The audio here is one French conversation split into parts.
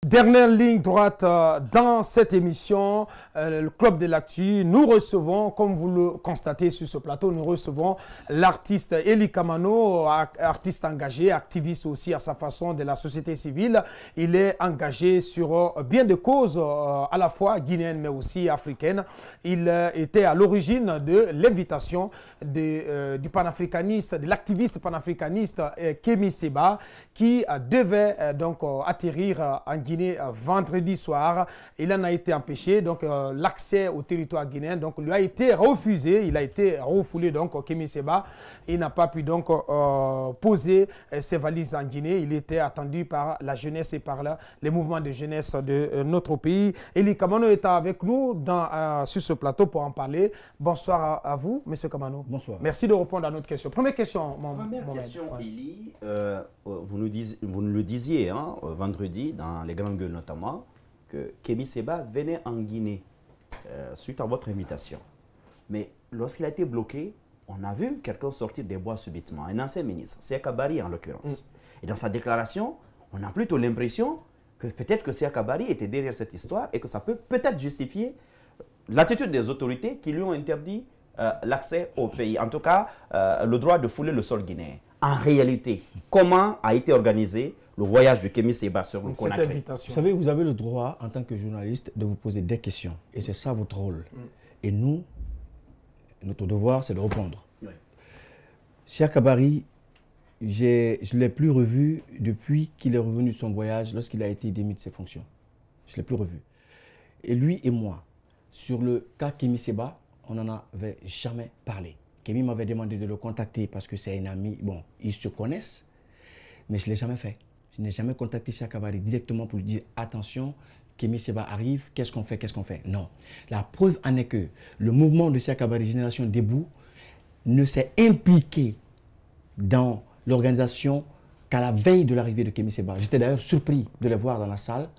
Dernière ligne droite dans cette émission, le Club de l'Actu. Nous recevons, comme vous le constatez sur ce plateau, nous recevons l'artiste Eli Kamano, artiste engagé, activiste aussi à sa façon de la société civile. Il est engagé sur bien de causes à la fois guinéennes mais aussi africaines. Il était à l'origine de l'invitation du panafricaniste, de l'activiste panafricaniste Kémi Séba, qui devait donc atterrir en Guinée vendredi soir. Il en a été empêché, donc l'accès au territoire guinéen donc lui a été refusé. Il a été refoulé, donc Kémi Séba. Il n'a pas pu donc poser ses valises en Guinée. Il était attendu par la jeunesse et par les mouvements de jeunesse de notre pays. Eli Kamano est avec nous sur ce plateau pour en parler. Bonsoir à vous, Monsieur Kamano. Bonsoir. Merci de répondre à notre question. Première question, Eli, vous nous le disiez vendredi, dans les grandes gueules notamment, que Kémi Séba venait en Guinée suite à votre invitation. Mais lorsqu'il a été bloqué, on a vu quelqu'un sortir des bois subitement, un ancien ministre, Siaka Barry en l'occurrence. Et dans sa déclaration, on a plutôt l'impression que peut-être que Siaka Barry était derrière cette histoire et que ça peut peut-être justifier l'attitude des autorités qui lui ont interdit l'accès au pays, en tout cas le droit de fouler le sol guinéen. En réalité, comment a été organisé le voyage de Kémi Séba sur Conakry? Vous savez, vous avez le droit, en tant que journaliste, de vous poser des questions. Et c'est ça votre rôle. Et nous, notre devoir, c'est de répondre. Oui. Siaka Barry, je ne l'ai plus revu depuis qu'il est revenu de son voyage, lorsqu'il a été démis de ses fonctions. Je ne l'ai plus revu. Et lui et moi, sur le cas Kémi Séba, on n'en avait jamais parlé. Kémi m'avait demandé de le contacter parce que c'est un ami. Bon, ils se connaissent, mais je ne l'ai jamais fait. Je n'ai jamais contacté Siaka Barry directement pour lui dire attention, Kémi Séba arrive, qu'est-ce qu'on fait, qu'est-ce qu'on fait? Non. La preuve en est que le mouvement de Siaka Barry, Génération Debout, ne s'est impliqué dans l'organisation qu'à la veille de l'arrivée de Kémi Séba. J'étais d'ailleurs surpris de les voir dans la salle.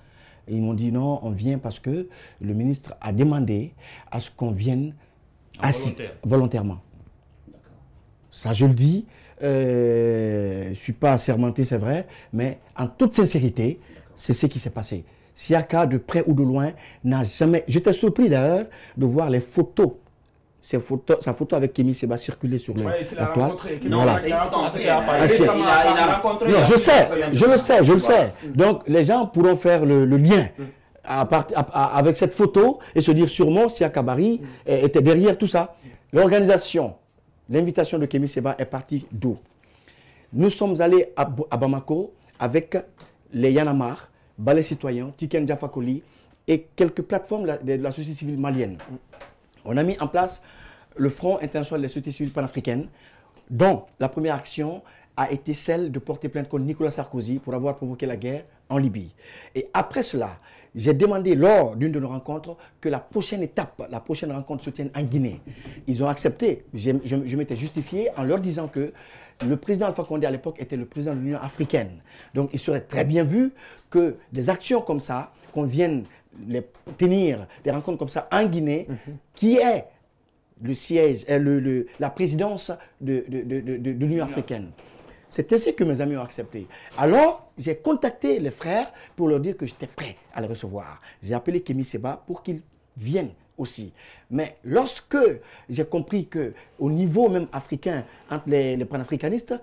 Et ils m'ont dit non, on vient parce que le ministre a demandé à ce qu'on vienne volontairement. Ça, je le dis, je ne suis pas assermenté, c'est vrai, mais en toute sincérité, c'est ce qui s'est passé. Siaka, de près ou de loin, n'a jamais... J'étais surpris d'ailleurs de voir les photos, sa photo avec Kémi Séba circuler sur la toile. Il a rencontré... Non, je le sais. Donc, les gens pourront faire le lien avec cette photo et se dire sûrement Siaka Barry était derrière tout ça. L'organisation, l'invitation de Kémi Séba est partie d'où? Nous sommes allés à Bamako avec les Yanamar, Balai Citoyen, Tiken Jafakoli et quelques plateformes de la société civile malienne. On a mis en place le Front international des sociétés civiles panafricaines, dont la première action a été celle de porter plainte contre Nicolas Sarkozy pour avoir provoqué la guerre en Libye. Et après cela, j'ai demandé lors d'une de nos rencontres que la prochaine étape, la prochaine rencontre se tienne en Guinée. Ils ont accepté. Je m'étais justifié en leur disant que le président Alpha Condé à l'époque était le président de l'Union africaine. Donc il serait très bien vu que des actions comme ça, qu'on vienne tenir des rencontres comme ça en Guinée, qui est le siège, la présidence de l'Union africaine. C'est ainsi que mes amis ont accepté. Alors, j'ai contacté les frères pour leur dire que j'étais prêt à les recevoir. J'ai appelé Kémi Séba pour qu'il vienne aussi. Mais lorsque j'ai compris qu'au niveau même africain, entre les panafricanistes,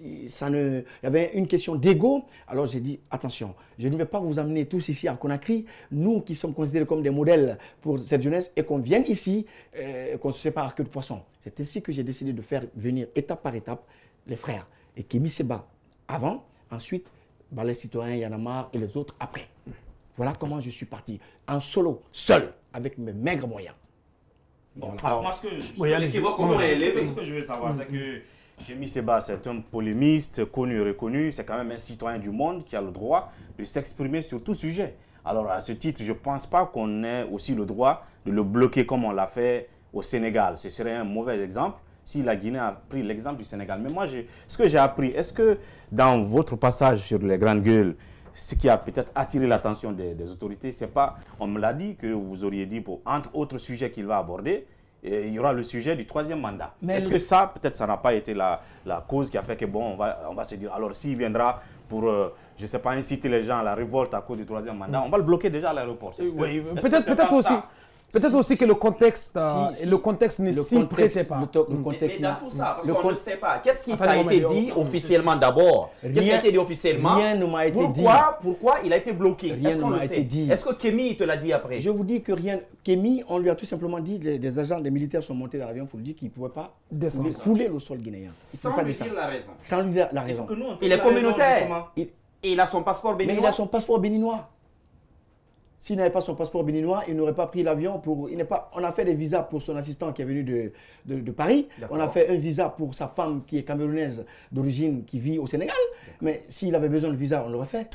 il y avait une question d'ego, alors j'ai dit, attention, je ne vais pas vous amener tous ici à Conakry, nous qui sommes considérés comme des modèles pour cette jeunesse, et qu'on vienne ici, qu'on se sépare à queue de poisson. C'est ainsi que j'ai décidé de faire venir étape par étape les frères. Et Kémi Séba avant, ensuite Balai Citoyen, Yanamar et les autres après. Voilà comment je suis parti, en solo, seul, avec mes maigres moyens. Voilà. Alors, moi, ce que je veux savoir, c'est que Kémi Séba, c'est un polémiste connu et reconnu, c'est quand même un citoyen du monde qui a le droit de s'exprimer sur tout sujet. Alors, à ce titre, je ne pense pas qu'on ait aussi le droit de le bloquer comme on l'a fait au Sénégal. Ce serait un mauvais exemple si la Guinée a pris l'exemple du Sénégal. Mais moi, ce que j'ai appris, est-ce que dans votre passage sur les grandes gueules, ce qui a peut-être attiré l'attention des autorités, c'est pas, on me l'a dit, que vous auriez dit, entre autres sujets qu'il va aborder, il y aura le sujet du 3e mandat. Est-ce que ça, peut-être, ça n'a pas été la cause qui a fait que, bon, on va se dire, alors s'il viendra pour je ne sais pas, inciter les gens à la révolte à cause du troisième mandat, on va le bloquer déjà à l'aéroport. Oui, peut-être aussi que le contexte, ne s'y prêtait pas. Mais dans tout ça, parce qu'on ne sait pas. Qu'est-ce qui a été dit officiellement d'abord? Qu'est-ce qui a été dit officiellement? Rien ne m'a été dit. Pourquoi il a été bloqué? Rien ne m'a été dit. Est-ce que Kémy te l'a dit après? Je vous dis que rien. Kémy, on lui a tout simplement dit, des agents, des militaires sont montés dans l'avion pour lui dire qu'ils ne pouvaient pas fouler le sol guinéen. Sans lui dire la raison. Sans lui dire la raison. Il est communautaire. Et il a son passeport béninois. Mais il a son passeport béninois. S'il n'avait pas son passeport béninois, il n'aurait pas pris l'avion pour... On a fait des visas pour son assistant qui est venu de Paris. On a fait un visa pour sa femme qui est camerounaise d'origine, qui vit au Sénégal. Mais s'il avait besoin de visa, on l'aurait fait.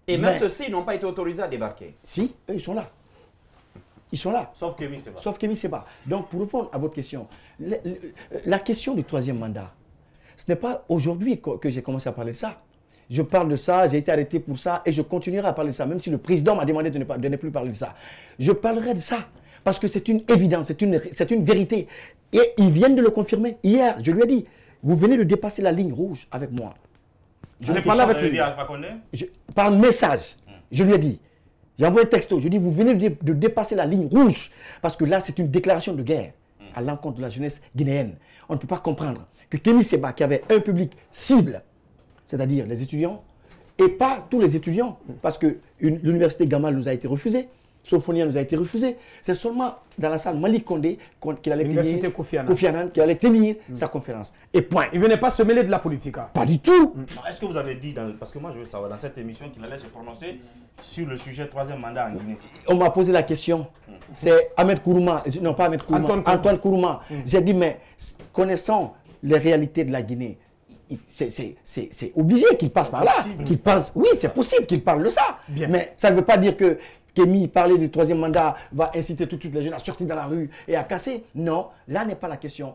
Et même ceux-ci n'ont pas été autorisés à débarquer. Si, eux, ils sont là. Ils sont là. Sauf Kémy Séba. Sauf Kémy Séba. Donc, pour répondre à votre question, la question du troisième mandat, ce n'est pas aujourd'hui que j'ai commencé à parler de ça. Je parle de ça, j'ai été arrêté pour ça et je continuerai à parler de ça, même si le président m'a demandé de ne plus parler de ça. Je parlerai de ça parce que c'est une évidence, c'est une vérité. Et ils viennent de le confirmer. Hier, je lui ai dit, vous venez de dépasser la ligne rouge avec moi. Je n'ai parlé avec lui. Par message, je lui ai dit, j'ai envoyé un texto, je lui ai dit, vous venez de dépasser la ligne rouge parce que là, c'est une déclaration de guerre à l'encontre de la jeunesse guinéenne. On ne peut pas comprendre que Kémy Séba, qui avait un public cible, c'est-à-dire les étudiants, et pas tous les étudiants, parce que l'université Gamal nous a été refusée, Sophonia nous a été refusée. C'est seulement dans la salle Malik Condé qu'il allait tenir, Kofi Annan, qu'il allait tenir sa conférence. Et point. Il ne venait pas se mêler de la politique. Hein. Pas du tout. Est-ce que vous avez dit, parce que moi je veux savoir, dans cette émission, qu'il allait se prononcer sur le sujet troisième mandat en Guinée? On m'a posé la question. C'est Ahmed Kourouma, non pas Ahmed Kourouma, Antoine Kourouma. J'ai dit, mais connaissant les réalités de la Guinée, c'est obligé qu'il passe par là. Oui, c'est possible qu'il parle de ça. Bien. Mais ça ne veut pas dire que Kémy, parler du troisième mandat, va inciter tout de suite les jeunes à sortir dans la rue et à casser. Non, là n'est pas la question.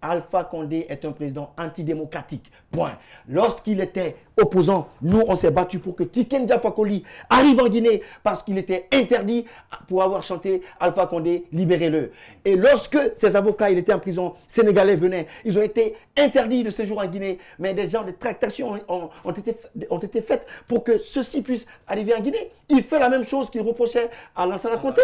Alpha Condé est un président antidémocratique. Point. Lorsqu'il était opposant, nous, on s'est battu pour que Tiken Jah Fakoly arrive en Guinée parce qu'il était interdit pour avoir chanté Alpha Condé, libérez-le. Et lorsque ses avocats, il était en prison, sénégalais venaient, ils ont été interdits de séjour en Guinée. Mais des gens de tractations ont été faites pour que ceux-ci puissent arriver en Guinée. Il fait la même chose qu'il reprochait à Lansana Conté.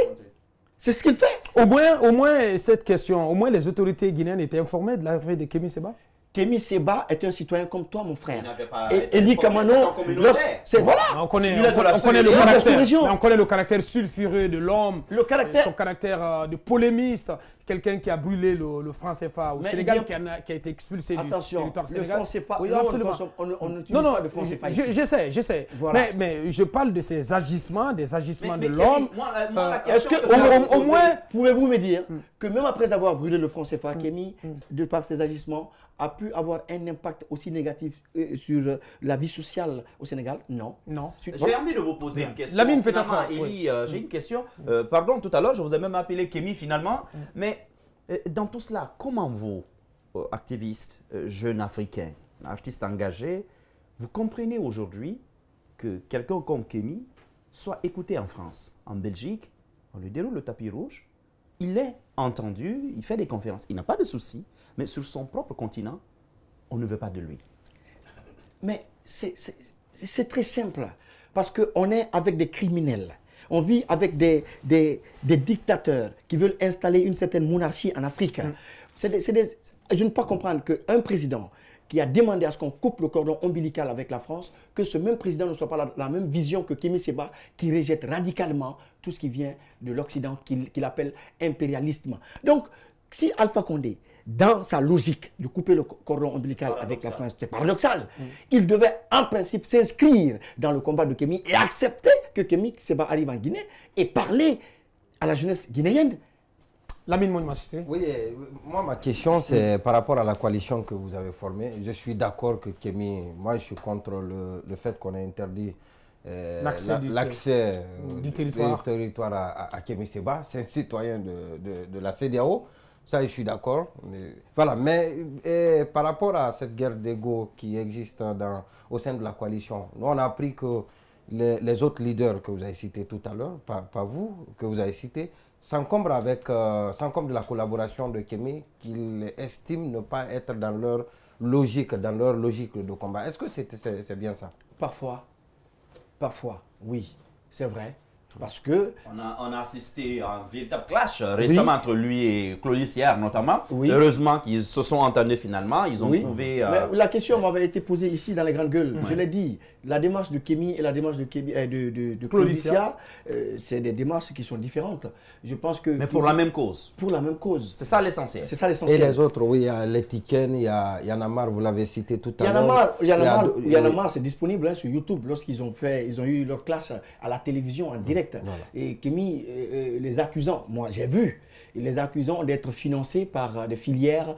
C'est ce qu'il fait. Au moins, cette question, au moins les autorités guinéennes étaient informées de l'arrivée de Kémy Séba? Kémy Séba est un citoyen comme toi, mon frère. Et Eli Kamano, c'est voilà. On connaît le caractère sulfureux de l'homme, son caractère de polémiste, quelqu'un qui a brûlé le franc CFA au Sénégal, qui a été expulsé du territoire sénégalais. Oui, absolument. On n'utilise pas de franc CFA ici. Je sais. Voilà. Mais je parle de ces agissements, de l'homme. Est-ce que, au moins, pouvez-vous me dire que même après avoir brûlé le franc CFA, Kémy, de par ses agissements, a pu avoir un impact aussi négatif sur la vie sociale au Sénégal? Non. J'ai envie de vous poser une question. Lamine, peut-être. Eli, j'ai une question. Pardon, tout à l'heure, je vous ai même appelé Kémy finalement. Mais dans tout cela, comment vous, activistes, jeunes africains, artistes engagés, vous comprenez aujourd'hui que quelqu'un comme Kémy soit écouté en France, en Belgique, on lui déroule le tapis rouge, il est entendu, il fait des conférences, il n'a pas de soucis, mais sur son propre continent, on ne veut pas de lui. Mais c'est très simple, parce qu'on est avec des criminels. On vit avec des dictateurs qui veulent installer une certaine monarchie en Afrique. Je ne peux pas comprendre qu'un président qui a demandé à ce qu'on coupe le cordon ombilical avec la France, que ce même président ne soit pas la même vision que Kémy Séba, qui rejette radicalement tout ce qui vient de l'Occident, qu'il appelle impérialisme. Donc, si Alpha Condé, dans sa logique de couper le cordon ombilical avec la France, c'est paradoxal. Il devait en principe s'inscrire dans le combat de Kémy et accepter que Kémy Séba arrive en Guinée et parler à la jeunesse guinéenne. Lamine Mounima Cissé. Oui, moi ma question c'est par rapport à la coalition que vous avez formée. Je suis d'accord que Kémy, moi je suis contre le fait qu'on ait interdit l'accès du territoire à Kémy Séba. C'est un citoyen de la CEDEAO. Ça, je suis d'accord. Voilà, mais par rapport à cette guerre d'ego qui existe au sein de la coalition, nous, on a appris que les autres leaders que vous avez cités tout à l'heure, pas vous, que vous avez cités, s'encombrent de la collaboration de Kémy qu'ils estiment ne pas être dans leur logique de combat. Est-ce que c'est bien ça? Parfois, oui, c'est vrai. Parce que... On a assisté à un véritable clash récemment entre lui et Clovis hier notamment. Oui. Heureusement qu'ils se sont entendus finalement. Ils ont trouvé... La question m'avait été posée ici dans les grandes gueules. Je l'ai dit, la démarche de Kémy et la démarche de Clovis, c'est des démarches qui sont différentes. Je pense que... Mais pour la même cause. Pour la même cause. C'est ça l'essentiel. C'est ça l'essentiel. Et les autres, oui, il y a l'Etiken, il y a Y'en a marre, vous l'avez cité tout à l'heure. Y'en a marre, c'est disponible sur YouTube lorsqu'ils ont eu leur clash à la télévision en direct. Voilà. Et Kémy, les accusant, moi j'ai vu, les accusant d'être financés par des filières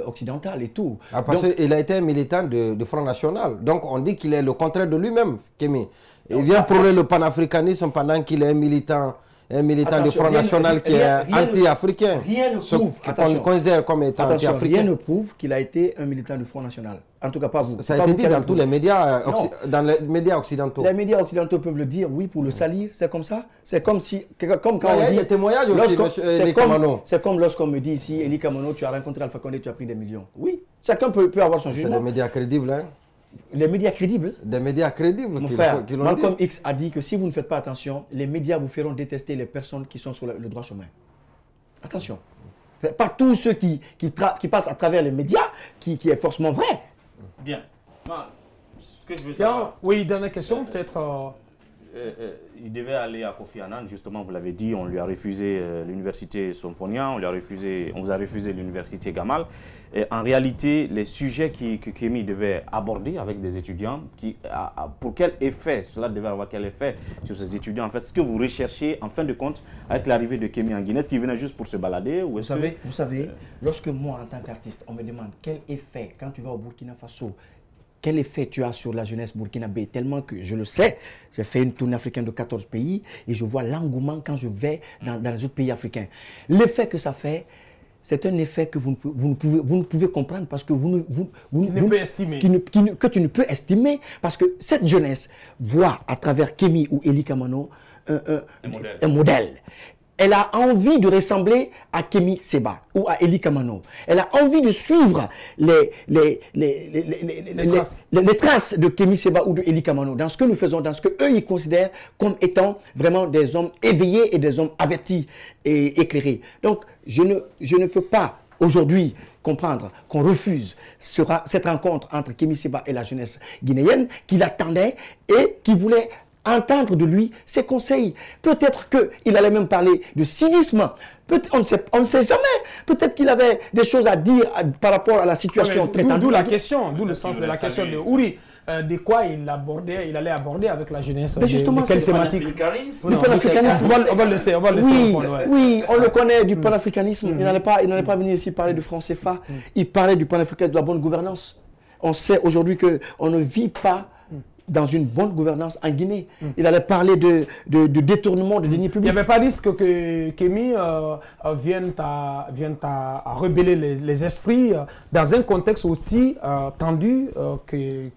occidentales et tout. Ah, parce qu'il a été un militant de Front National. Donc on dit qu'il est le contraire de lui-même, Kémy. Il vient prôner le panafricanisme pendant qu'il est un militant du Front National qui est anti-africain. Rien ne prouve, qu'on considère comme étant anti-africain. Rien ne prouve qu'il a été un militant du Front National. En tout cas, pas vous. Ça a été dit dans tous les médias, dans les médias occidentaux. Les médias occidentaux peuvent le dire, oui, pour le salir, c'est comme ça. C'est comme si, comme quand on dit... Il y a des témoignages aussi, Eli Kamano. C'est comme lorsqu'on me dit ici, Eli Kamano, tu as rencontré Alpha Condé, tu as pris des millions. Oui, chacun peut avoir son jugement. C'est des médias crédibles, hein. Les médias crédibles. Des médias crédibles. Mon frère, Malcolm X a dit que si vous ne faites pas attention, les médias vous feront détester les personnes qui sont sur le droit chemin. Attention. Pas tous ceux qui passent à travers les médias qui est forcément vrai. Bien. Ce que je veux savoir... Oui, dernière question, peut-être... il devait aller à Kofi Annan, justement, vous l'avez dit, on lui a refusé l'université Somphonia, on vous a refusé l'université Gamal. Et en réalité, les sujets que Kémy devait aborder avec des étudiants, pour quel effet, cela devait avoir quel effet sur ces étudiants, en fait, ce que vous recherchez, en fin de compte, avec l'arrivée de Kémy en Guinée, est-ce qu'il venait juste pour se balader ou vous savez, lorsque moi, en tant qu'artiste, on me demande quel effet, quand tu vas au Burkina Faso, quel effet tu as sur la jeunesse burkinabé, tellement que je le sais, j'ai fait une tournée africaine de 14 pays et je vois l'engouement quand je vais dans les autres pays africains. L'effet que ça fait, c'est un effet que vous ne pouvez comprendre parce que que tu ne peux estimer parce que cette jeunesse voit à travers Kémy ou Eli Kamano un modèle. Elle a envie de ressembler à Kémy Séba ou à Eli Kamano. Elle a envie de suivre les traces de Kémy Séba ou de Eli Kamano dans ce que nous faisons, dans ce qu'eux ils considèrent comme étant vraiment des hommes éveillés et des hommes avertis et éclairés. Donc, je ne peux pas aujourd'hui comprendre qu'on refuse cette rencontre entre Kémy Séba et la jeunesse guinéenne qui l'attendait et qui voulait entendre de lui ses conseils. Peut-être qu'il allait même parler de civisme. On ne sait jamais. Peut-être qu'il avait des choses à dire par rapport à la situation très tendue. D'où la question, d'où le sens de la question de Ouri. De quoi il allait aborder avec la jeunesse. Mais justement, quelle thématique? Du panafricanisme. On va le laisser. Oui, on le connaît du panafricanisme. Il n'allait pas venir ici parler de franc CFA. Il parlait du panafricanisme, de la bonne gouvernance. On sait aujourd'hui qu'on ne vit pas dans une bonne gouvernance en Guinée. Il allait parler de détournement de deniers publics. Il n'y avait pas risque que Kémy vienne à rebeller les esprits dans un contexte aussi tendu que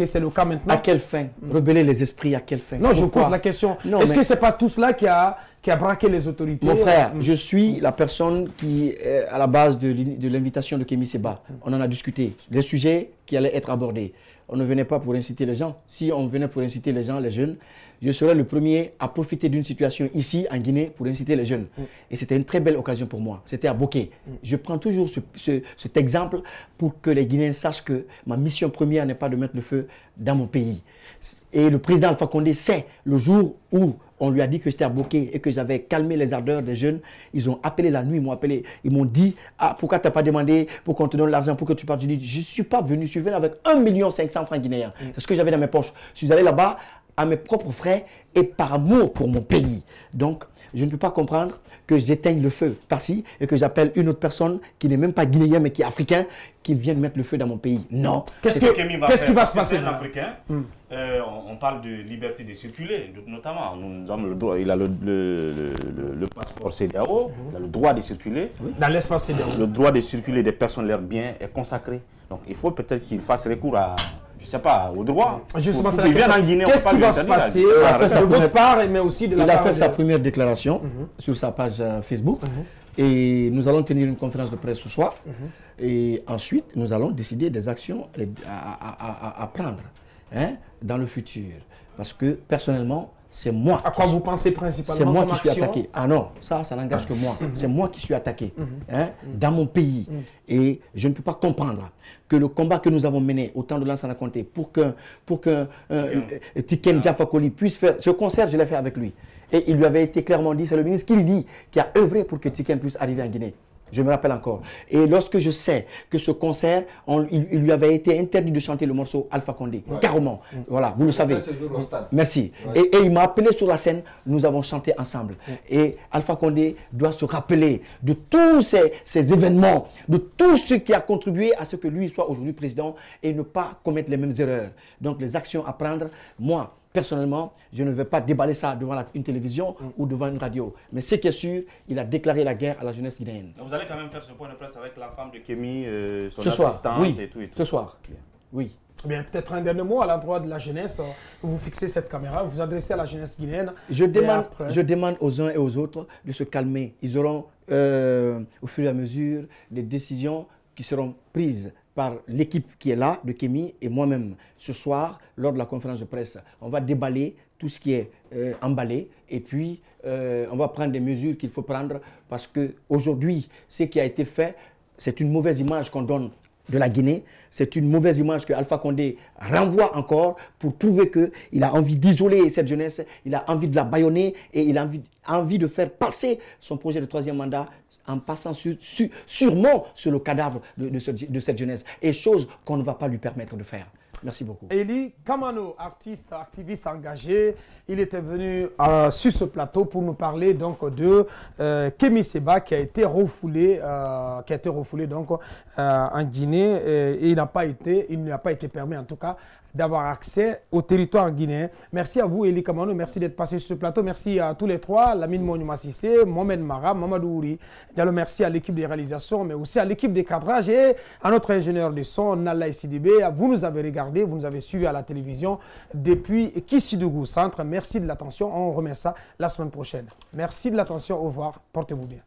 c'est le cas maintenant. À quelle fin? Rebeller les esprits, à quelle fin? Non, je pose la question. Est-ce que ce n'est pas tout cela qui a braqué les autorités? Mon frère, je suis la personne qui est à la base de l'invitation de Kémy Séba. On en a discuté. Les sujets qui allaient être abordés. On ne venait pas pour inciter les gens. Si on venait pour inciter les gens, les jeunes, je serais le premier à profiter d'une situation ici, en Guinée, pour inciter les jeunes. Et c'était une très belle occasion pour moi. C'était à Boké. Je prends toujours cet exemple pour que les Guinéens sachent que ma mission première n'est pas de mettre le feu dans mon pays. Et le président Alpha Condé sait, le jour où on lui a dit que j'étais à Boké et que j'avais calmé les ardeurs des jeunes, ils ont appelé la nuit, ils m'ont dit pourquoi tu n'as pas demandé pour qu'on te donne l'argent pour que tu partes. Je dis, je ne suis pas venu, je suis venu avec 1 500 000 francs guinéens. C'est ce que j'avais dans mes poches. Je suis allé là-bas à mes propres frais et par amour pour mon pays. Donc, je ne peux pas comprendre que j'éteigne le feu par-ci et que j'appelle une autre personne qui n'est même pas guinéen mais qui est africain qui vient mettre le feu dans mon pays. Non. Qu'est-ce qui va se passer? Un Africain, on parle de liberté de circuler, notamment. Nous avons le droit, il a le passeport CEDEAO, il a le droit de circuler. Dans l'espace CEDEAO. Le droit de circuler des personnes, leurs biens est consacré. Donc il faut peut-être qu'il fasse recours à... Je ne sais pas, au droit. Justement, c'est la question. Qu'est-ce qui va se passer de votre part, mais aussi de la part Il a fait sa première déclaration sur sa page Facebook. Et nous allons tenir une conférence de presse ce soir. Et ensuite, nous allons décider des actions à prendre. hein, dans le futur. Parce que personnellement, c'est moi. À quoi vous pensez principalement? C'est moi qui suis attaqué. Ah non, ça n'engage que moi. C'est moi qui suis attaqué dans mon pays. Et je ne peux pas comprendre que le combat que nous avons mené au temps de Lansana Conté pour que Tiken Jah Fakoly puisse faire ce concert, je l'ai fait avec lui. Et il lui avait été clairement dit, c'est le ministre qui a œuvré pour que Tiken puisse arriver en Guinée. Je me rappelle encore. Et lorsque je sais que ce concert, il lui avait été interdit de chanter le morceau Alpha Condé, carrément. Voilà, vous le savez. Merci. Et il m'a appelé sur la scène, nous avons chanté ensemble. Et Alpha Condé doit se rappeler de tous ces événements, de tout ce qui a contribué à ce que lui soit aujourd'hui président et ne pas commettre les mêmes erreurs. Donc les actions à prendre, moi, personnellement, je ne vais pas déballer ça devant une télévision ou devant une radio. Mais ce qui est sûr, il a déclaré la guerre à la jeunesse guinéenne. Vous allez quand même faire ce point de presse avec la femme de Kémi, son ce assistante soir, oui, et tout. Ce soir, oui. Bien, peut-être un dernier mot à l'endroit de la jeunesse. Vous fixez cette caméra, vous vous adressez à la jeunesse guinéenne. Je demande aux uns et aux autres de se calmer. Ils auront, au fur et à mesure, des décisions qui seront prises par l'équipe qui est là, de Kémi, et moi-même, ce soir, lors de la conférence de presse. On va déballer tout ce qui est emballé, et puis on va prendre des mesures qu'il faut prendre, parce qu'aujourd'hui, ce qui a été fait, c'est une mauvaise image qu'on donne de la Guinée, c'est une mauvaise image que Alpha Condé renvoie encore pour prouver qu'il a envie d'isoler cette jeunesse, il a envie de la bâillonner, et il a envie de faire passer son projet de 3e mandat en passant sûrement sur le cadavre de cette jeunesse, et chose qu'on ne va pas lui permettre de faire. Merci beaucoup. Eli Kamano, artiste, activiste engagé, il était venu sur ce plateau pour nous parler donc de Kémi Séba qui a été refoulé, donc en Guinée, et il ne lui a pas été permis en tout cas d'avoir accès au territoire guinéen. Merci à vous, Eli Kamano. Merci d'être passé sur ce plateau. Merci à tous les trois, Lamine Monyouma Sissé, Mohamed Mara, Mamadou Ouri. Diallo, merci à l'équipe de réalisation, mais aussi à l'équipe de cadrage et à notre ingénieur de son, Nalla Sidibé. Vous nous avez regardé, vous nous avez suivis à la télévision depuis Kissidougou Centre. Merci de l'attention. On remet ça la semaine prochaine. Merci de l'attention. Au revoir. Portez-vous bien.